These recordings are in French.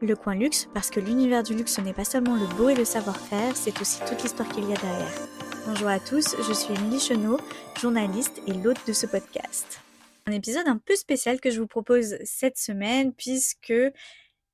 Le coin luxe, parce que l'univers du luxe ce n'est pas seulement le beau et le savoir-faire, c'est aussi toute l'histoire qu'il y a derrière. Bonjour à tous, je suis Émilie Chenot, journaliste et l'hôte de ce podcast. Un épisode un peu spécial que je vous propose cette semaine puisque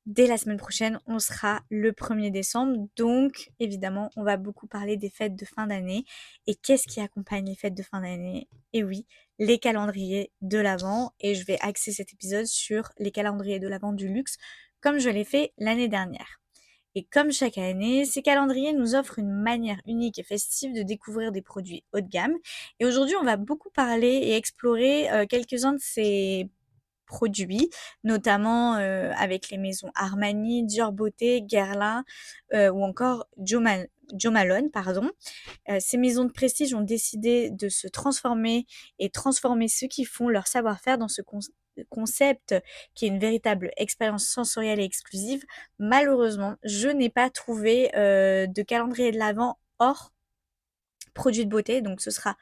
dès la semaine prochaine, on sera le 1er décembre, donc évidemment, on va beaucoup parler des fêtes de fin d'année. Et qu'est-ce qui accompagne les fêtes de fin d'année? Et oui, les calendriers de l'Avent, et je vais axer cet épisode sur les calendriers de l'Avent du luxe, comme je l'ai fait l'année dernière. Et comme chaque année, ces calendriers nous offrent une manière unique et festive de découvrir des produits haut de gamme. Et aujourd'hui, on va beaucoup parler et explorer quelques-uns de ces produits, notamment avec les maisons Armani, Dior Beauté, Guerlain ou encore Jo Malone, pardon. Ces maisons de prestige ont décidé de se transformer et transformer ceux qui font leur savoir-faire dans ce concept qui est une véritable expérience sensorielle et exclusive. Malheureusement, je n'ai pas trouvé de calendrier de l'Avent hors produits de beauté, donc ce sera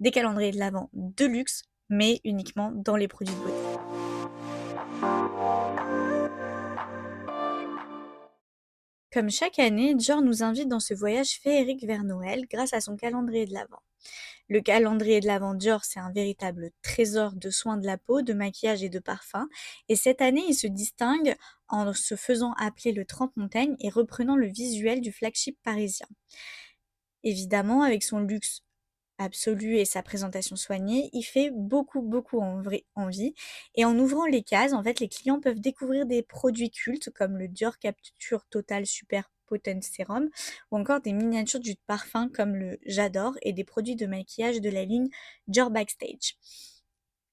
des calendriers de l'Avent de luxe, mais uniquement dans les produits de beauté. Comme chaque année, Dior nous invite dans ce voyage féerique vers Noël grâce à son calendrier de l'Avent. Le calendrier de l'Avent Dior, c'est un véritable trésor de soins de la peau, de maquillage et de parfum. Et cette année, il se distingue en se faisant appeler le 30 Montagnes et reprenant le visuel du flagship parisien. Évidemment, avec son luxe absolu et sa présentation soignée, il fait beaucoup envie. Et en ouvrant les cases, en fait, les clients peuvent découvrir des produits cultes comme le Dior Capture Total Super Potent Serum ou encore des miniatures de parfum comme le J'adore et des produits de maquillage de la ligne Dior Backstage.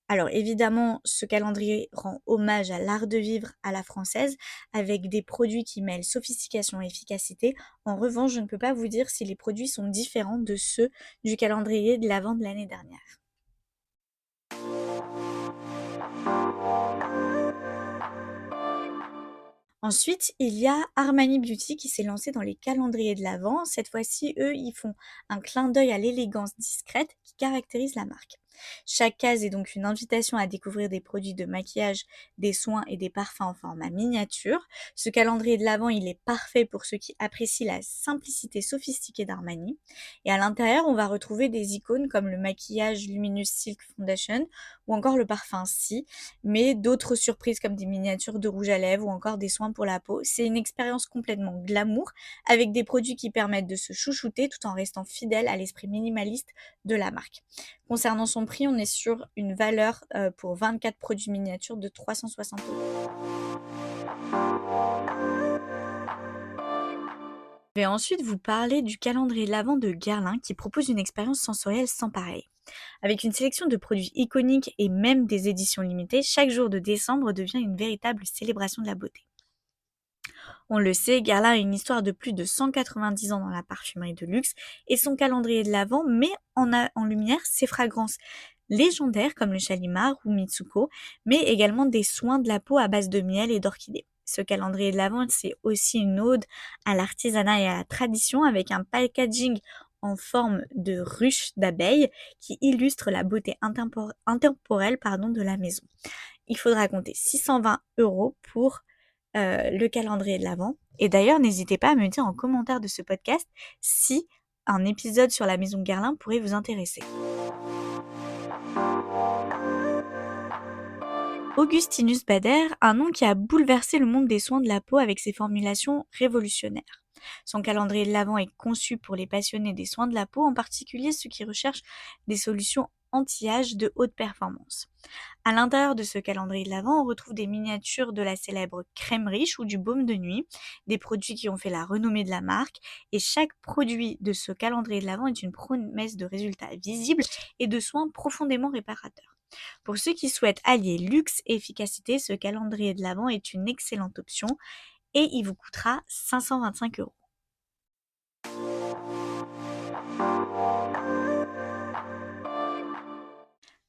Alors évidemment, ce calendrier rend hommage à l'art de vivre à la française avec des produits qui mêlent sophistication et efficacité. En revanche, je ne peux pas vous dire si les produits sont différents de ceux du calendrier de l'Avent de l'année dernière. Ensuite, il y a Armani Beauty qui s'est lancé dans les calendriers de l'Avent. Cette fois-ci, eux, ils font un clin d'œil à l'élégance discrète qui caractérise la marque. Chaque case est donc une invitation à découvrir des produits de maquillage, des soins et des parfums en format miniature. Ce calendrier de l'Avent, il est parfait pour ceux qui apprécient la simplicité sophistiquée d'Armani. Et à l'intérieur, on va retrouver des icônes comme le maquillage Luminous Silk Foundation ou encore le parfum Si, mais d'autres surprises comme des miniatures de rouge à lèvres ou encore des soins pour la peau. C'est une expérience complètement glamour avec des produits qui permettent de se chouchouter tout en restant fidèle à l'esprit minimaliste de la marque. Concernant son prix, on est sur une valeur pour 24 produits miniatures de 360 €. Je vais ensuite vous parler du calendrier de l'Avent de Guerlain qui propose une expérience sensorielle sans pareil. Avec une sélection de produits iconiques et même des éditions limitées, chaque jour de décembre devient une véritable célébration de la beauté. On le sait, Guerlain a une histoire de plus de 190 ans dans la parfumerie de luxe et son calendrier de l'Avent met en lumière ses fragrances légendaires comme le Shalimar ou Mitsuko, mais également des soins de la peau à base de miel et d'orchidées. Ce calendrier de l'Avent, c'est aussi une ode à l'artisanat et à la tradition avec un packaging en forme de ruche d'abeilles qui illustre la beauté intemporelle de la maison. Il faudra compter 620 € pour le calendrier de l'Avent. Et d'ailleurs, n'hésitez pas à me dire en commentaire de ce podcast si un épisode sur la maison Guerlain pourrait vous intéresser. Augustinus Bader, un nom qui a bouleversé le monde des soins de la peau avec ses formulations révolutionnaires. Son calendrier de l'Avent est conçu pour les passionnés des soins de la peau, en particulier ceux qui recherchent des solutions anti-âge de haute performance. À l'intérieur de ce calendrier de l'Avent, on retrouve des miniatures de la célèbre crème riche ou du baume de nuit, des produits qui ont fait la renommée de la marque, et chaque produit de ce calendrier de l'Avent est une promesse de résultats visibles et de soins profondément réparateurs. Pour ceux qui souhaitent allier luxe et efficacité, ce calendrier de l'Avent est une excellente option et il vous coûtera 525 €.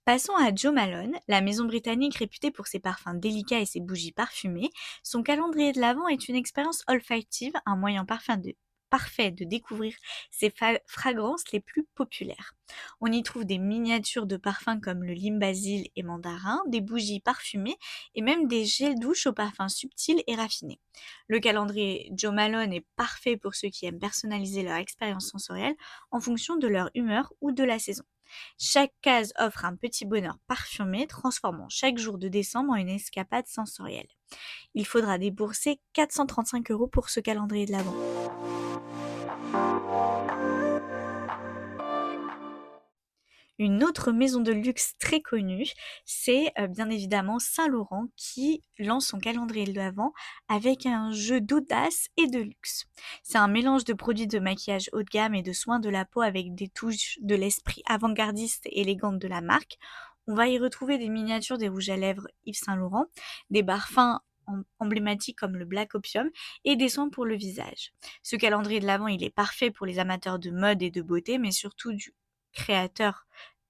Passons à Jo Malone, la maison britannique réputée pour ses parfums délicats et ses bougies parfumées. Son calendrier de l'Avent est une expérience olfactive, un moyen parfum de parfait de découvrir ces fragrances les plus populaires. On y trouve des miniatures de parfums comme le lime basil et mandarin, des bougies parfumées et même des gels douche aux parfums subtils et raffinés. Le calendrier Jo Malone est parfait pour ceux qui aiment personnaliser leur expérience sensorielle en fonction de leur humeur ou de la saison. Chaque case offre un petit bonheur parfumé, transformant chaque jour de décembre en une escapade sensorielle. Il faudra débourser 435 € pour ce calendrier de l'Avent. Une autre maison de luxe très connue, c'est bien évidemment Saint Laurent qui lance son calendrier de l'Avent avec un jeu d'audace et de luxe. C'est un mélange de produits de maquillage haut de gamme et de soins de la peau avec des touches de l'esprit avant-gardiste et élégante de la marque. On va y retrouver des miniatures des rouges à lèvres Yves Saint Laurent, des parfums emblématiques comme le Black Opium et des soins pour le visage. Ce calendrier de l'Avent, il est parfait pour les amateurs de mode et de beauté, mais surtout du créateur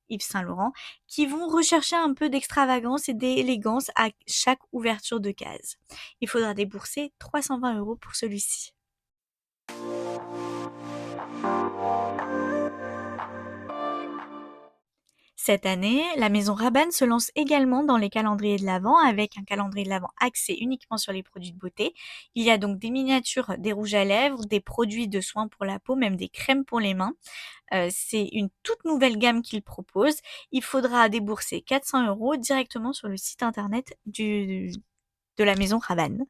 Yves Saint Laurent, qui vont rechercher un peu d'extravagance et d'élégance à chaque ouverture de case. Il faudra débourser 320 € pour celui-ci. Cette année, la maison Rabanne se lance également dans les calendriers de l'Avent avec un calendrier de l'Avent axé uniquement sur les produits de beauté. Il y a donc des miniatures, des rouges à lèvres, des produits de soins pour la peau, même des crèmes pour les mains. C'est une toute nouvelle gamme qu'il propose. Il faudra débourser 400 € directement sur le site internet de la maison Rabanne.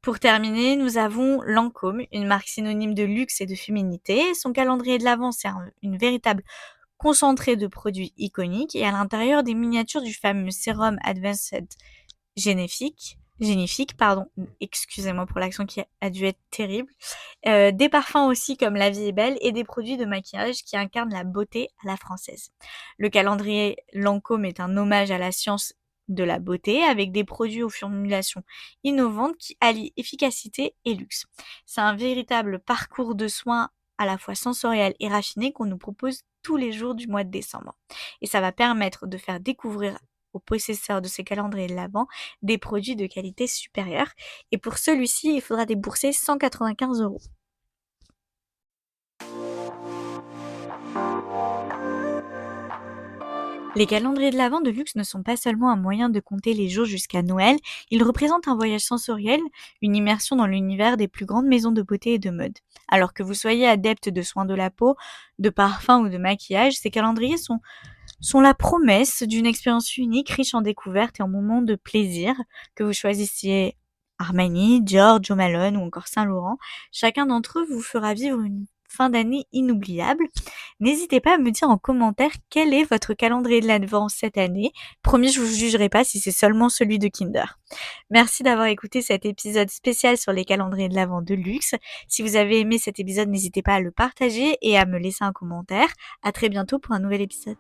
Pour terminer, nous avons Lancôme, une marque synonyme de luxe et de féminité. Son calendrier de l'Avent, c'est une véritable concentrée de produits iconiques et à l'intérieur des miniatures du fameux sérum Advanced Génifique, excusez-moi pour l'accent qui a dû être terrible, des parfums aussi comme La vie est belle et des produits de maquillage qui incarnent la beauté à la française. Le calendrier Lancôme est un hommage à la science de la beauté avec des produits aux formulations innovantes qui allient efficacité et luxe. C'est un véritable parcours de soins à la fois sensoriel et raffiné qu'on nous propose tous les jours du mois de décembre. Et ça va permettre de faire découvrir aux possesseurs de ces calendriers de l'Avent des produits de qualité supérieure. Et pour celui-ci, il faudra débourser 195 €. Les calendriers de l'Avent de luxe ne sont pas seulement un moyen de compter les jours jusqu'à Noël, ils représentent un voyage sensoriel, une immersion dans l'univers des plus grandes maisons de beauté et de mode. Alors que vous soyez adepte de soins de la peau, de parfums ou de maquillage, ces calendriers sont la promesse d'une expérience unique, riche en découvertes et en moments de plaisir, que vous choisissiez Armani, Dior, Jo Malone ou encore Saint Laurent. Chacun d'entre eux vous fera vivre une fin d'année inoubliable. N'hésitez pas à me dire en commentaire quel est votre calendrier de l'Advent cette année. Promis, je vous jugerai pas si c'est seulement celui de Kinder. Merci d'avoir écouté cet épisode spécial sur les calendriers de l'Avent de luxe. Si vous avez aimé cet épisode, n'hésitez pas à le partager et à me laisser un commentaire. À très bientôt pour un nouvel épisode.